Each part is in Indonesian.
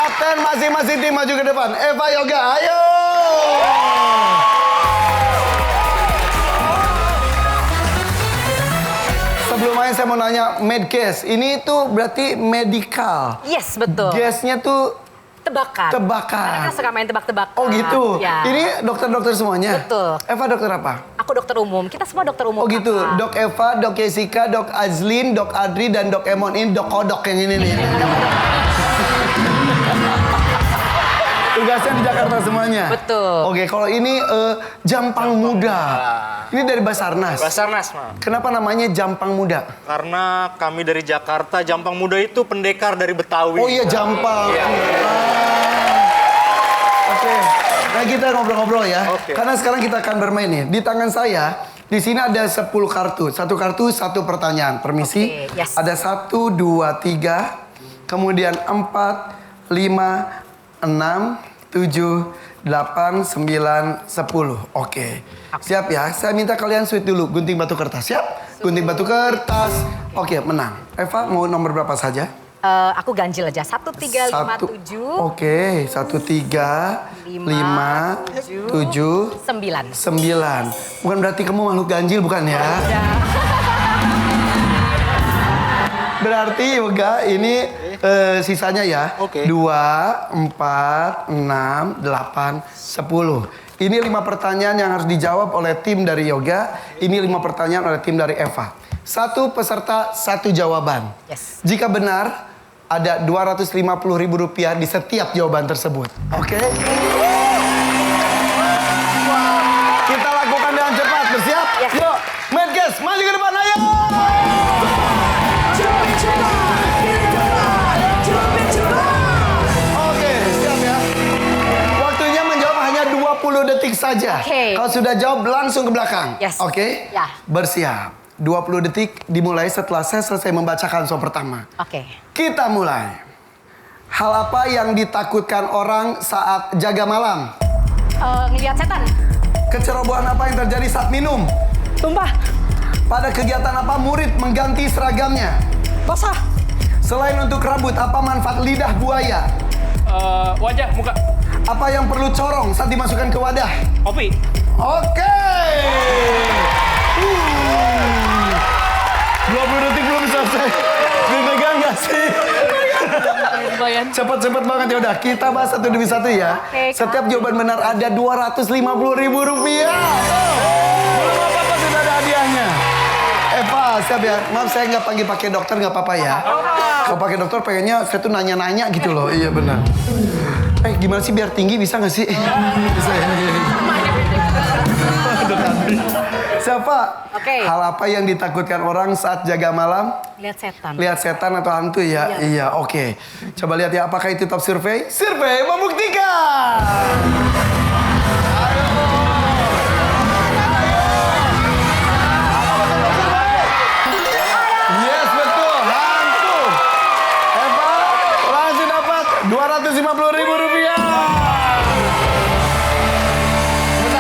Kapten masing-masing tim maju ke depan. Eva, Yoga, ayo! Sebelum main saya mau nanya, medcase. Ini tuh berarti medical. Yes, betul. Guessnya tuh Tebakan. tebakan. Mereka suka main tebak-tebakan. Oh gitu? Ya. Ini dokter-dokter semuanya? Betul. Eva dokter apa? Aku dokter umum. Kita semua dokter umum. Oh gitu, Kakak. Dok Eva, Dok Jessica, Dok Azlin, Dok Adri, dan Dok Emon. Ini Dok Kodok yang ini nih. Tugasnya di Jakarta semuanya? Betul. Oke, kalau ini Jampang Muda. Ini dari Basarnas. Basarnas, Ma. Kenapa namanya Jampang Muda? Karena kami dari Jakarta, Jampang Muda itu pendekar dari Betawi. Oh iya, Jampang. Iya. Oke, nah kita ngobrol-ngobrol ya. Oke. Karena sekarang kita akan bermain nih. Di tangan saya, di sini ada 10 kartu. Satu kartu, satu pertanyaan. Permisi. Oke, yes. Ada 1, 2, 3, kemudian 4, 5, 6, 7, 8, 9, 10. Oke. Siap ya? Saya minta kalian sweet dulu. Gunting batu kertas. Siap? Gunting batu kertas. Oke, menang. Eva mau nomor berapa saja? Aku ganjil aja. 1, 3, 5, 7. Oke, 1, 3, 5, 7, 9. 9. Bukan berarti kamu makhluk ganjil, bukan ya? Berarti Yoga ini sisanya ya. Oke. 2, 4, 6, 8, 10. Ini 5 pertanyaan yang harus dijawab oleh tim dari Yoga. Ini 5 pertanyaan oleh tim dari Eva. 1 peserta, 1 jawaban. Yes. Jika benar, ada Rp250.000 di setiap jawaban tersebut. Oke? Kita lakukan dengan cepat. Bersiap? Yes. Yuk, Medcast, maju ke depan, ayo! Oke, siap ya. Waktunya menjawab hanya 20 detik saja. Oke. Kalau sudah jawab, langsung ke belakang. Yes. Oke? Ya. Bersiap. 20 detik dimulai setelah saya selesai membacakan soal pertama. Oke. Kita mulai. Hal apa yang ditakutkan orang saat jaga malam? Ngeliat setan. Kecerobohan apa yang terjadi saat minum? Tumpah. Pada kegiatan apa murid mengganti seragamnya? Basah. Selain untuk rambut, apa manfaat lidah buaya? Wajah, muka. Apa yang perlu corong saat dimasukkan ke wadah? Kopi. Oke. 20 detik belum selesai. Dipegang nggak sih? Lumayan. Cepet-cepet banget ya udah. Kita bahas satu demi satu ya. Oke, Kak. Setiap jawaban benar ada Rp250.000. Belum apa-apa sudah ada hadiahnya. Eva, siap ya. Maaf saya nggak panggil pakai dokter nggak apa-apa ya. Kalau pakai dokter pengennya saya tuh nanya-nanya gitu loh. Iya benar. Gimana sih biar tinggi bisa nggak sih? Bisa ya. Siapa? Oke. Hal apa yang ditakutkan orang saat jaga malam? Lihat setan. Lihat setan atau hantu ya? Iya, oke. Coba lihat ya, apakah itu top survei? Survei membuktikan! Yes, betul. Hantu. Eva, langsung dapat Rp250.000.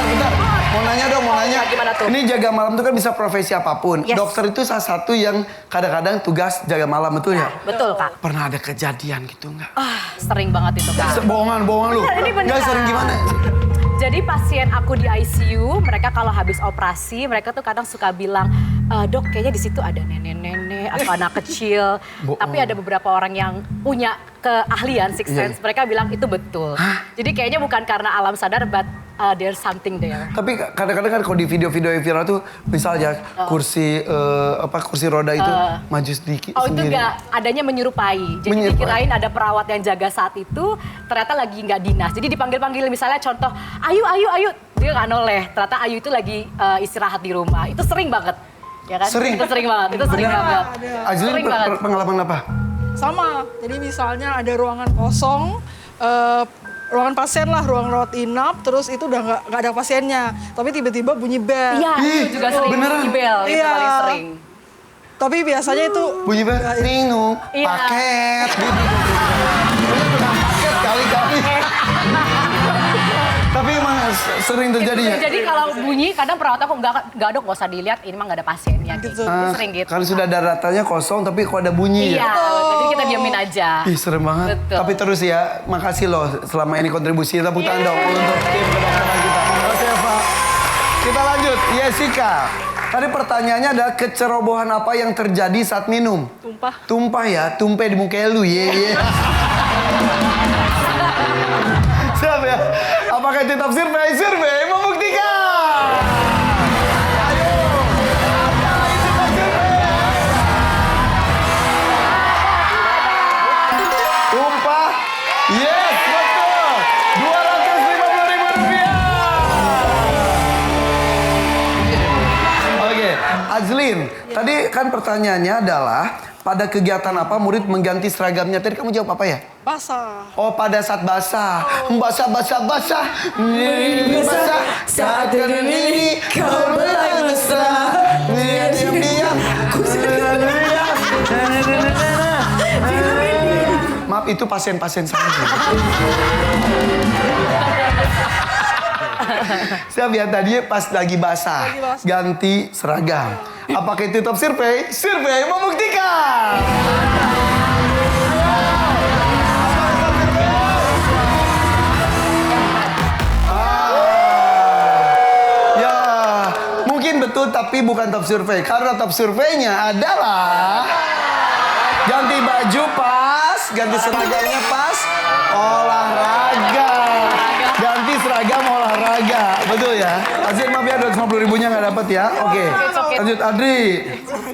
Bentar. Mau nanya dong, mau nanya. Gimana tuh? Ini jaga malam itu kan bisa profesi apapun. Yes. Dokter itu salah satu yang kadang-kadang tugas jaga malam, betul ya? Betul, Kak. Pernah ada kejadian gitu nggak? Sering banget itu, Kak. Bohongan lu. Bener, ini beneran. Nggak sering gimana? Jadi pasien aku di ICU, mereka kalau habis operasi, mereka tuh kadang suka bilang, dok kayaknya di situ ada nenek-nenek atau anak kecil. Bohong. Tapi ada beberapa orang yang punya keahlian sixth sense, mereka bilang itu betul. Jadi kayaknya bukan karena alam sadar, but there's something there. Tapi kadang-kadang kan kalau di video-video yang viral tuh, misalnya kursi kursi roda itu maju sedikit Oh itu sendiri. enggak, adanya menyerupai. Jadi Menyerupai. dikirain ada perawat yang jaga saat itu, ternyata lagi nggak dinas. Jadi dipanggil-panggil misalnya contoh, Ayu, dia nggak noleh. Ternyata Ayu itu lagi istirahat di rumah. Itu sering banget. Ya kan? Sering? Itu sering banget, itu sering Beneran? banget. Azlin Sering banget. pengalaman apa? Sama, jadi misalnya ada ruangan kosong, ruangan pasien lah, ruang rawat inap, terus itu udah nggak ada pasiennya, tapi tiba-tiba bunyi bel. Iya, Ih, itu juga sering beneran? bunyi bel, itu Iya. paling sering. Tapi biasanya itu Bunyi banget, Nino, Iya. paket. Paket kali-kali. Tapi emang sering terjadi ya? Jadi kalau bunyi kadang perawat aku nggak dok, nggak usah dilihat, ini mah nggak ada pasiennya. Gitu. Sering gitu. Kan sudah ada datanya kosong tapi kok ada bunyi Iya, ya? jadi kita diamin aja. Ih serem banget. Betul. Tapi terus ya, makasih loh selama ini kontribusi. Tepuk tangan dong untuk tim kedokteran kita. Oke Pak. Kita lanjut, Jessica. Tadi pertanyaannya adalah kecerobohan apa yang terjadi saat minum? Tumpah. Tumpah ya, tumpah di muka lu, ye. Siap ya? Apakah itu top survei? Survei membuktikan. Ayo, apa itu top survei? Tumpah, yes betul. 250.000 rupiah. Oke, Azlin, tadi kan pertanyaannya adalah pada kegiatan apa murid mengganti seragamnya? Tadi kamu jawab apa ya? Basah. Oh, pada saat basah. Basah. Basah. Saat ini kau mulai mesra. Diam. Maaf, itu pasien-pasien saya. Siap ya, tadi pas lagi basah. Ganti seragam. Apakah itu top survei? Survei membuktikan. Ya, mungkin betul tapi bukan top survei. Karena top surveinya adalah ganti baju pas, ganti seragamnya pas, olahraga. Ganti seragam olahraga. Betul ya? Azir maaf ya 250 ribunya nggak dapat ya. Oke. Lanjut Adri.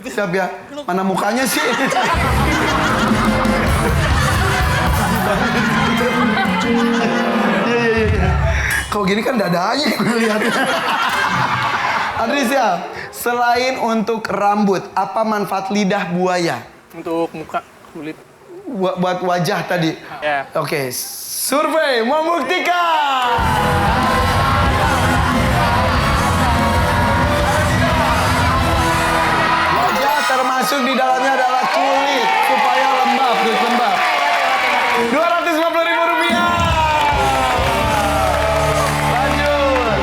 Siap ya. Mana mukanya sih? Iya. Kalau gini kan dadanya gue lihatnya. Adri siap. Selain untuk rambut, apa manfaat lidah buaya? Untuk muka, kulit. Buat wajah tadi. Ya. Oke. Survei membuktikan. Wajah termasuk di dalamnya adalah kulit supaya lembab, kulit lembab. 250.000 rupiah. Lanjut.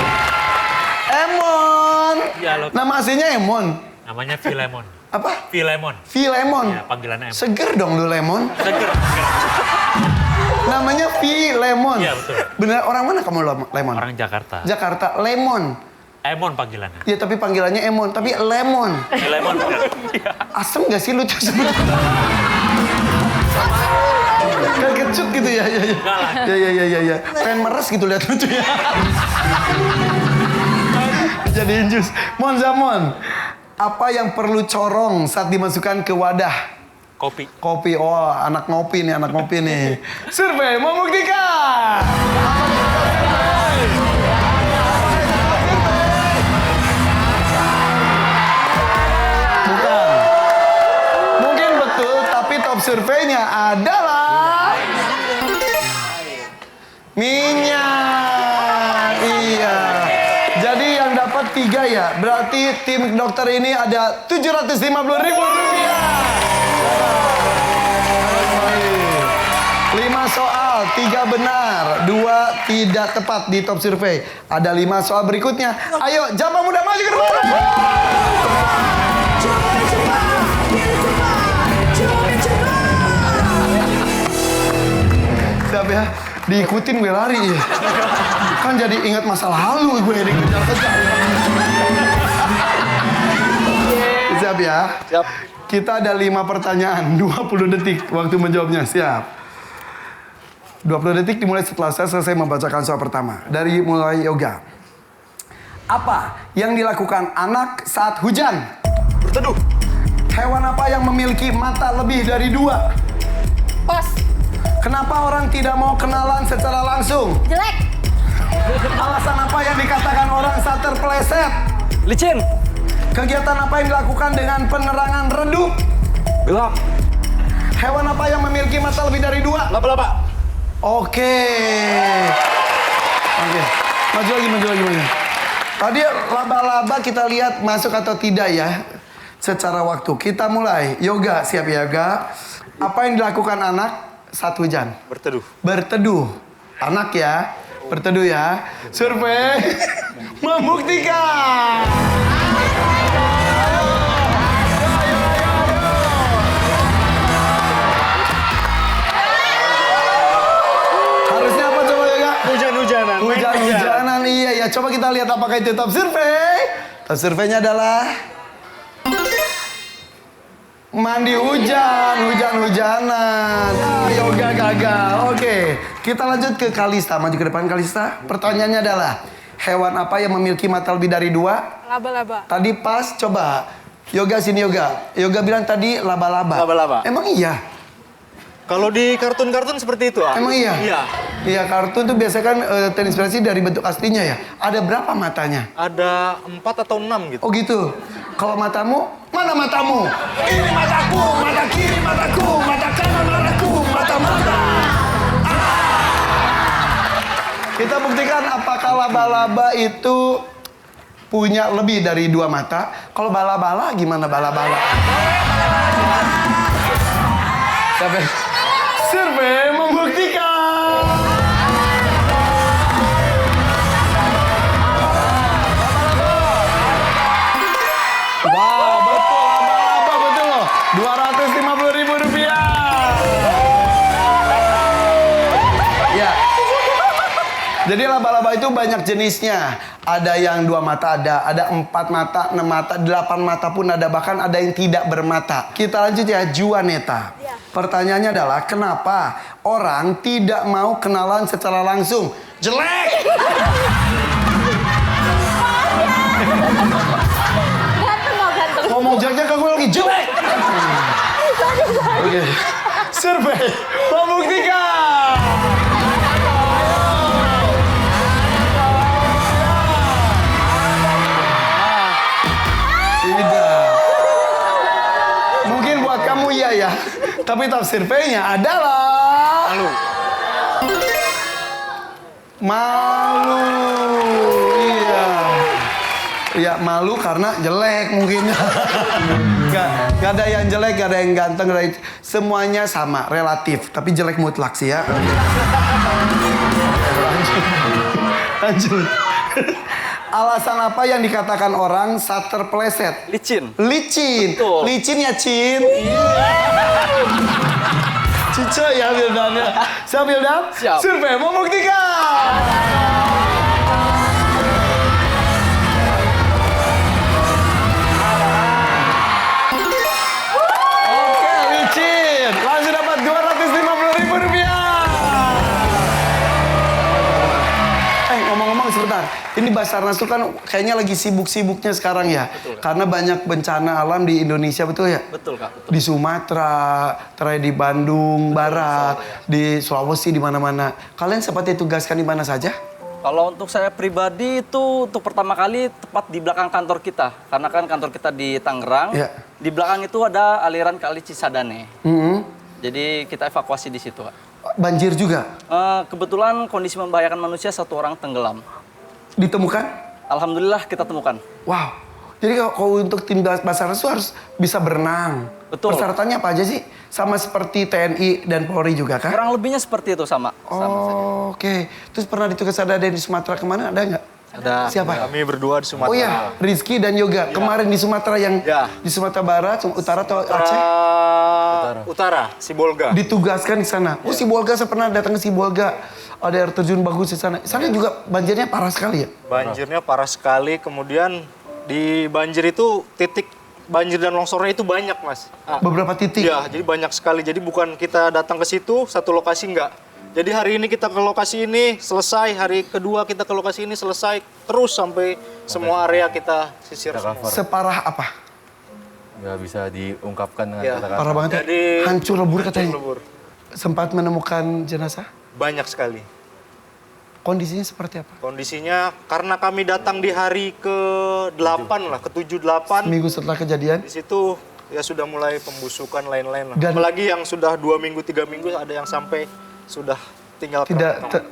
Emon. Iya, lo. Nama aslinya Emon. Namanya Filemon. Apa? Filemon. Filemon. Ya, panggilannya Emon. Seger dong lu lemon. Seger. Namanya Filemon. Iya, betul. Bener, orang mana kamu lemon? Orang Jakarta. Jakarta, Lemon. Emon panggilannya. Ya tapi panggilannya Emon, tapi Lemon. Filemon. Asem gak sih lucu sebenarnya? Kayak kecut gitu ya. Enggak lah. Ya. Pengen meres gitu lihat lucunya. Jadiin jus. Mon, apa yang perlu corong saat dimasukkan ke wadah? Kopi. Kopi. Oh, anak ngopi nih. Survei membuktikan. Bukan. Mungkin betul, tapi top surveinya adalah minyak. Iya. Jadi yang dapat 3 ya. Berarti tim dokter ini ada 750.000 rupiah. 5 soal, 3 benar, 2 tidak tepat di top survei. Ada 5 soal berikutnya. Ayo, Jambang Muda maju ke depan. Siap ya, diikutin gue lari ya. Kan jadi ingat masa lalu gue dikejar-kejar. Siap ya? Siap. Kita ada 5 pertanyaan, 20 detik waktu menjawabnya. Siap. 20 detik dimulai setelah saya selesai membacakan soal pertama. Dari mulai yoga. Apa yang dilakukan anak saat hujan? Berteduh. Hewan apa yang memiliki mata lebih dari 2? Pas, Kenapa orang tidak mau kenalan secara langsung? jelek, Alasan apa yang dikatakan orang saat terpeleset? Licin, Kegiatan apa yang dilakukan dengan penerangan redup? gelap, Hewan apa yang memiliki mata lebih dari 2? Laba-laba. Oke. Maju lagi. Tadi laba-laba kita lihat masuk atau tidak ya. Secara waktu. Kita mulai. Yoga, siap ya, Yoga. Apa yang dilakukan anak saat hujan? Berteduh. Berteduh. Anak ya. berteduh ya. Survei membuktikan. Harusnya apa coba Yoga? Hujan-hujanan. Hujan-hujanan, iya ya. Coba kita lihat apakah itu top survei. Top surveinya adalah mandi hujan, hujan-hujanan. Yoga gagal. Oke, kita lanjut ke Kalista. Maju ke depan Kalista. Pertanyaannya adalah, hewan apa yang memiliki mata lebih dari 2? Laba-laba. Tadi pas, coba. Yoga sini Yoga. Yoga bilang tadi laba-laba. Laba-laba. Emang iya? Kalau di kartun-kartun seperti itu, ah? Emang iya? Iya. Iya, kartun tuh biasanya kan terinspirasi dari bentuk aslinya ya. Ada berapa matanya? Ada 4 atau 6 gitu. Oh gitu. Kalau matamu, mana matamu? Ini mataku, mata kiri mataku, mata kanan mataku, mata-mata. Kita buktikan apakah laba-laba itu punya lebih dari 2 mata. Kalau bala-bala gimana bala-bala? Sampai survei membuktikan. Wow, betul laba-laba, betul loh. Rp250.000. Ya. Jadi laba-laba itu banyak jenisnya. Ada yang 2 mata ada 4 mata, 6 mata, 8 mata pun ada, bahkan ada yang tidak bermata. Kita lanjut ya, Juaneta. Pertanyaannya adalah, kenapa orang tidak mau kenalan secara langsung? Jelek! Ngomong jeleknya ke gue lagi, jelek! Oke. Survei membuktikan. Tidak. Mungkin buat kamu iya ya. Tapi top surveinya adalah malu. Iya. Ya malu karena jelek mungkin. Gak ada yang jelek, gak ada yang ganteng, gak ada yang... Semuanya sama, relatif. Tapi jelek mutlak sih ya. Lanjut. Alasan apa yang dikatakan orang saat terpeleset? Licin. Licin. Betul. Licin ya, Cin. Cica ya Wildan. Siap Wildan? Siap. Survei membuktikan. Oke, licin. Langsung dapat Rp250.000. Ngomong-ngomong sebentar. Ini Basarnas tuh kan kayaknya lagi sibuk-sibuknya sekarang ya. Betul, Kak. Karena banyak bencana alam di Indonesia, betul ya? Betul, Kak. Betul. Di Sumatera, terakhir di Bandung Barat, di Sulawesi, di mana-mana. Kalian sempat ditugaskan di mana saja? Kalau untuk saya pribadi itu untuk pertama kali tepat di belakang kantor kita. Karena kan kantor kita di Tangerang. Iya. Di belakang itu ada aliran Kali Cisadane. Mm-hmm. Jadi kita evakuasi di situ, Kak. Banjir juga Kebetulan kondisi membahayakan manusia, 1 orang tenggelam. ditemukan? Alhamdulillah kita temukan. Wow. Jadi kalau untuk tim Basarnas itu harus bisa berenang. Betul. Persyaratannya apa aja sih? Sama seperti TNI dan Polri juga kah? Kurang lebihnya seperti itu sama. Sama saja. Oh, oke. Terus pernah ditugas ada di Sumatera kemana? Ada nggak? Ada. Siapa? Kami berdua di Sumatera. Oh iya, Rizky dan Yoga. Kemarin di Sumatera yang Ya. di Sumatera Barat, Utara atau Aceh? Utara, Sibolga. Ditugaskan di sana. Oh, Sibolga, saya pernah datang ke Sibolga. Ada air terjun bagus di sana. Di sana juga banjirnya parah sekali ya? Banjirnya parah sekali. Kemudian di banjir itu titik banjir dan longsornya itu banyak, Mas. Beberapa titik. Iya, jadi banyak sekali. Jadi bukan kita datang ke situ, satu lokasi enggak. Jadi hari ini kita ke lokasi ini selesai, hari kedua kita ke lokasi ini selesai, terus sampai semua area kita sisir semua. Separah apa? Nggak bisa diungkapkan dengan Ya. kata-kata. Parah banget ya? Jadi Hancur lebur katanya. lebur. Sempat menemukan jenazah? Banyak sekali. Kondisinya seperti apa? Kondisinya karena kami datang di hari ke-8 lah, ke-7-8. Seminggu setelah kejadian? Di situ ya sudah mulai pembusukan lain-lain lah. Dan- Apalagi yang sudah 2 minggu, 3 minggu ada yang sampai sudah tinggal Tidak, kerangkeng.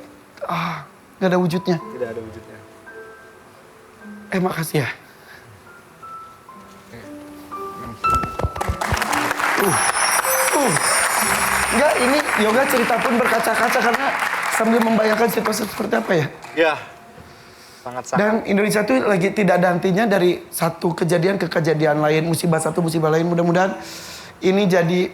nggak ada wujudnya. Tidak ada wujudnya. Makasih ya. Enggak, ini Yoga cerita pun berkaca-kaca karena sambil membayangkan situasi seperti apa ya? Ya, sangat-sangat. Dan Indonesia tuh lagi tidak ada hentinya dari satu kejadian ke kejadian lain, musibah satu musibah lain. Mudah-mudahan ini jadi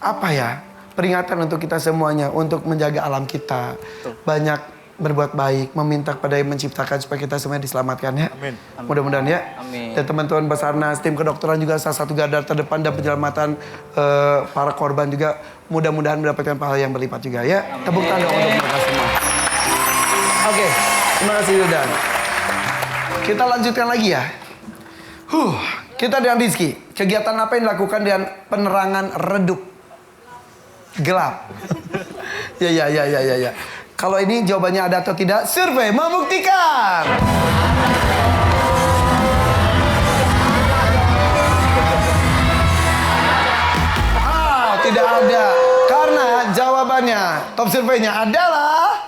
apa ya? Peringatan untuk kita semuanya untuk menjaga alam kita. Banyak berbuat baik, meminta kepada yang menciptakan supaya kita semuanya diselamatkan ya. Amin. Mudah-mudahan ya. Amin. Dan teman-teman Basarnas, tim kedokteran juga salah satu garda terdepan dan penyelamatan para korban juga mudah-mudahan mendapatkan pahala yang berlipat juga ya. Tepuk tangan untuk mereka semua. Oke, terima kasih Yudan. Kita lanjutkan lagi ya. Kita dengan Rizky. Kegiatan apa yang dilakukan dengan penerangan redup? Gelap. Ya. Kalau ini jawabannya ada atau tidak, survei membuktikan. Tidak ada. Karena jawabannya, top surveinya adalah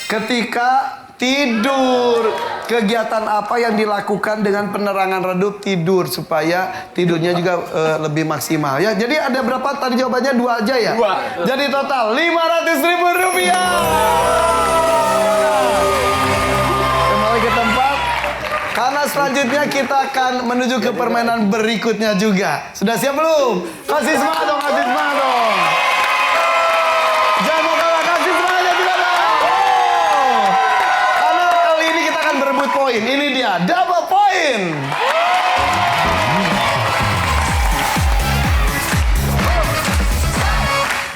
ketika tidur. Kegiatan apa yang dilakukan dengan penerangan redup? Tidur, supaya tidurnya juga lebih maksimal ya. Jadi ada berapa tadi jawabannya? 2 aja ya? 2. Jadi total 500.000 rupiah. Kembali ke tempat. Karena selanjutnya kita akan menuju ke permainan berikutnya juga. Sudah siap belum? Kasih semangat dong, kasih semangat dong. Jangan mau kalah, kasih semangatnya juga dong. Karena kali ini kita akan berebut poin. Ini dia, double point.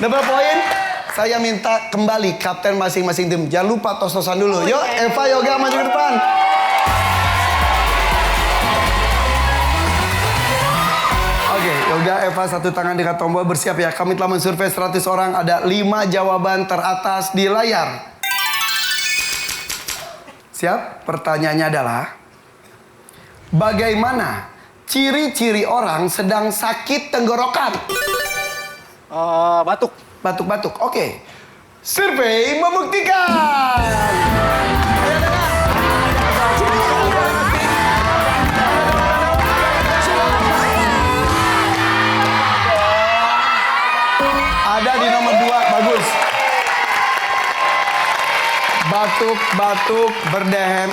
Double point. Saya minta kembali kapten masing-masing tim. Jangan lupa tos-tosan dulu. Yuk, Eva, Yoga maju ke depan. Oke, Yoga, Eva satu tangan dekat tombol, bersiap ya. Kami telah mensurvei 100 orang, ada 5 jawaban teratas di layar. Siap? Pertanyaannya adalah, bagaimana ciri-ciri orang sedang sakit tenggorokan? Batuk. Batuk-batuk, oke. Survei membuktikan. Ada di nomor 2, bagus. Batuk-batuk, berdehem,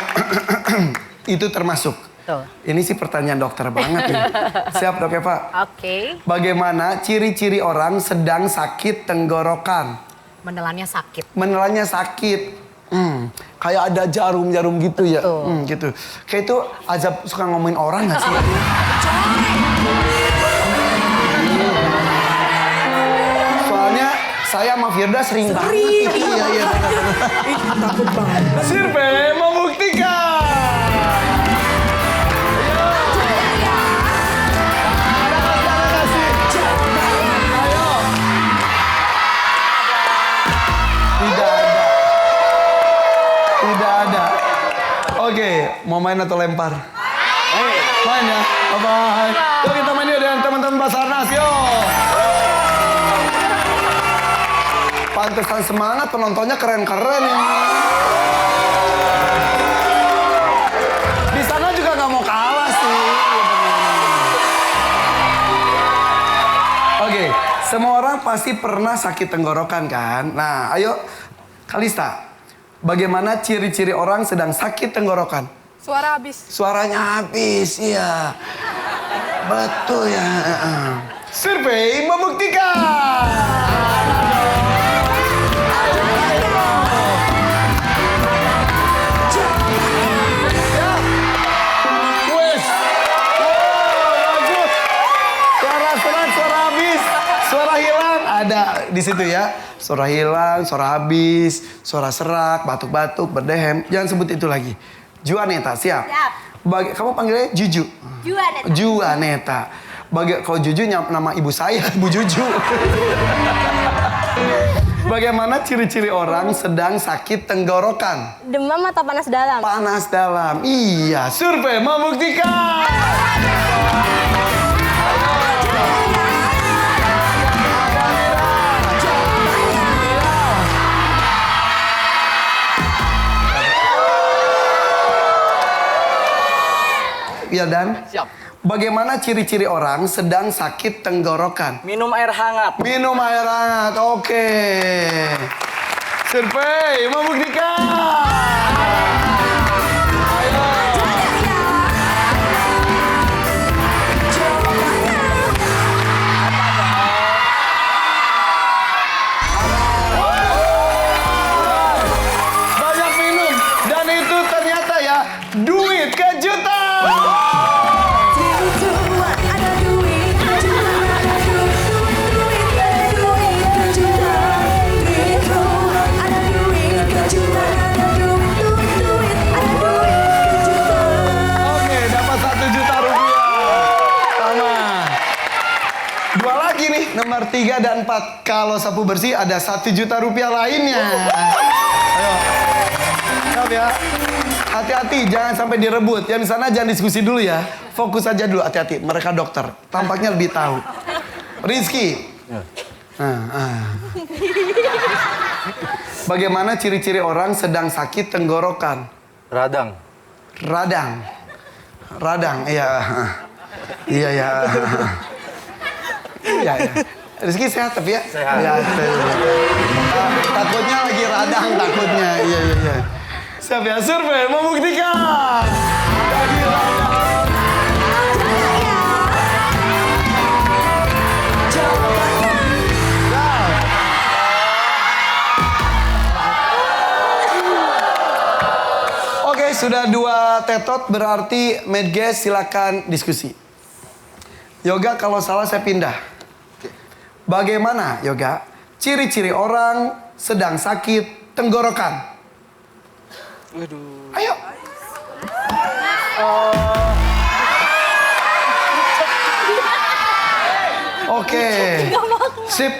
itu termasuk. Tuh. Ini sih pertanyaan dokter banget nih. Siap dok Eva? Oke. Bagaimana ciri-ciri orang sedang sakit tenggorokan? Menelannya sakit. Menelannya sakit. Kayak ada jarum-jarum gitu ya. Gitu. Kayak itu Azab suka ngomongin orang gak sih? Soalnya saya sama Firda sering banget. Iya. Takut banget. Survei membuktikan. Tidak ada. Oke, mau main atau lempar? Main ya? Bye-bye. Yuk kita main yuk dengan teman-teman Basarnas, yuk. Pantesan semangat, penontonnya keren-keren ya. Di sana juga nggak mau kalah sih. Oke, semua orang pasti pernah sakit tenggorokan kan? Nah, ayo Kalista. Bagaimana ciri-ciri orang sedang sakit tenggorokan? Suara habis. Suaranya habis, iya. Betul ya. Survei membuktikan. Wes. Bagus. Suara serak, suara habis, suara hilang ada di situ ya. Suara hilang, suara habis, suara serak, batuk-batuk, berdehem. Jangan sebut itu lagi. Juaneta, siap? Siap. Kamu panggilnya Juju? Juaneta. Juaneta. Kalau Juju nama ibu saya, Bu Juju. Bagaimana ciri-ciri orang sedang sakit tenggorokan? Demam atau panas dalam? Panas dalam. Iya, survei membuktikan. Iya Dan? Siap. Bagaimana ciri-ciri orang sedang sakit tenggorokan? Minum air hangat. Minum air hangat, oke. Survei membuktikan. Banyak minum dan itu ternyata ya duit kejutan. Oke, dapat 1 juta rupiah. Sama. Dua lagi nih, nomor 3 dan 4. Kalau sapu bersih ada 1 juta rupiah lainnya. Ayo. Siap ya. Hati-hati, jangan sampai direbut. Yang di sana jangan diskusi dulu ya. Fokus aja dulu, hati-hati. Mereka dokter, tampaknya lebih tahu. Rizky. Bagaimana ciri-ciri orang sedang sakit tenggorokan? Radang. Radang, iya. Iya, ya. Iya, ya. Rizky sehat tapi ya? Sehat. Ya, takutnya lagi radang, takutnya. Iya, iya, iya. Siap ya, survei membuktikan. Lagi radang. Oke, sudah 2 tetot berarti Medges silakan diskusi. Yoga kalau salah saya pindah. Bagaimana Yoga? Ciri-ciri orang sedang sakit tenggorokan. Waduh. Ayo. Oke. Sip.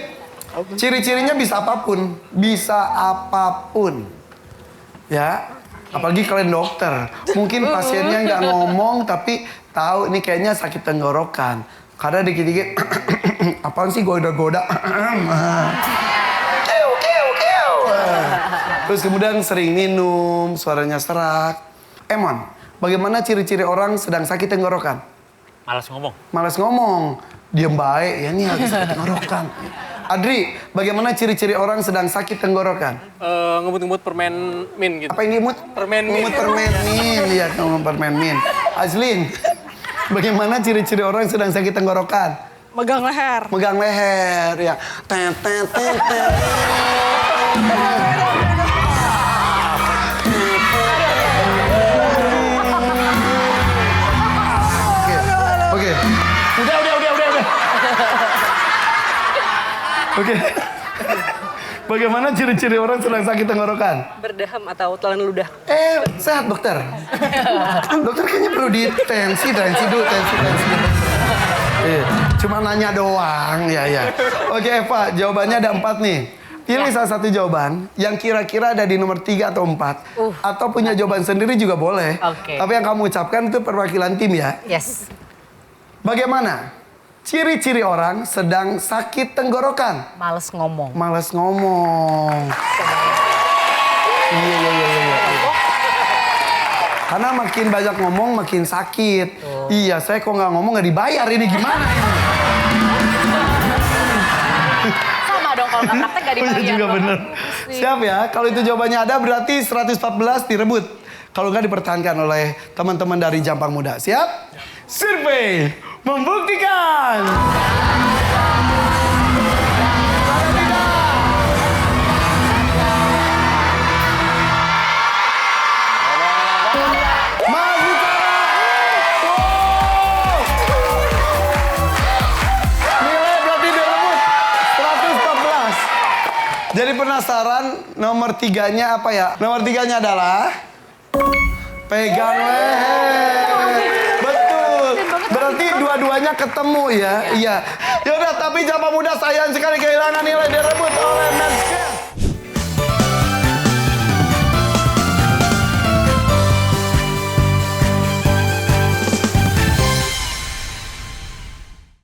Ciri-cirinya bisa apapun. Bisa apapun. Ya. Apalagi kalian dokter. Mungkin pasiennya nggak ngomong tapi tahu ini kayaknya sakit tenggorokan. Karena dikit-dikit apaan sih goda-goda. Terus kemudian sering minum, suaranya serak. Emon, bagaimana ciri-ciri orang sedang sakit tenggorokan? Malas ngomong. Malas ngomong, diem baik, ya ini lagi sakit tenggorokan. Adri, bagaimana ciri-ciri orang sedang sakit tenggorokan? Ngebut-ngebut permen min gitu. Apa ini mut? Permen min. Ngumut permen min, iya ngumut permen min. Azlin, bagaimana ciri-ciri orang sedang sakit tenggorokan? Megang leher. Megang leher, ya. Tet, tet, tet, tet. Oke. Udah. Oke. Bagaimana ciri-ciri orang sedang sakit tenggorokan? Berdaham atau telan ludah. Sehat dokter. Dokter kayaknya perlu tensi dulu. Cuma nanya doang, ya. Oke Eva, jawabannya ada 4 nih. Pilih salah satu jawaban yang kira-kira ada di nomor 3 atau 4. Atau punya jawaban sendiri juga boleh. Oke. Tapi yang kamu ucapkan itu perwakilan tim ya. Yes. Bagaimana ciri-ciri orang sedang sakit tenggorokan? Males ngomong. Males ngomong. Iya. Karena makin banyak ngomong makin sakit. Iya, saya kok nggak ngomong nggak dibayar ini gimana ini? Sama dong kalau nggak praktek nggak dibayar. Iya juga dong. bener. Siap ya, kalau itu jawabannya ada berarti 114 direbut. Kalau nggak dipertahankan oleh teman-teman dari Jampang Muda. Siap? Survei membuktikan. Mas bicara. Nilai berarti direbut 114. Jadi penasaran nomor 3-nya apa ya? Nomor 3-nya adalah pegang leher. Betul. Berarti dua-duanya ketemu ya. Iya. Yaudah, tapi Jampang Muda sayang sekali kehilangan nilai direbut oleh Medges.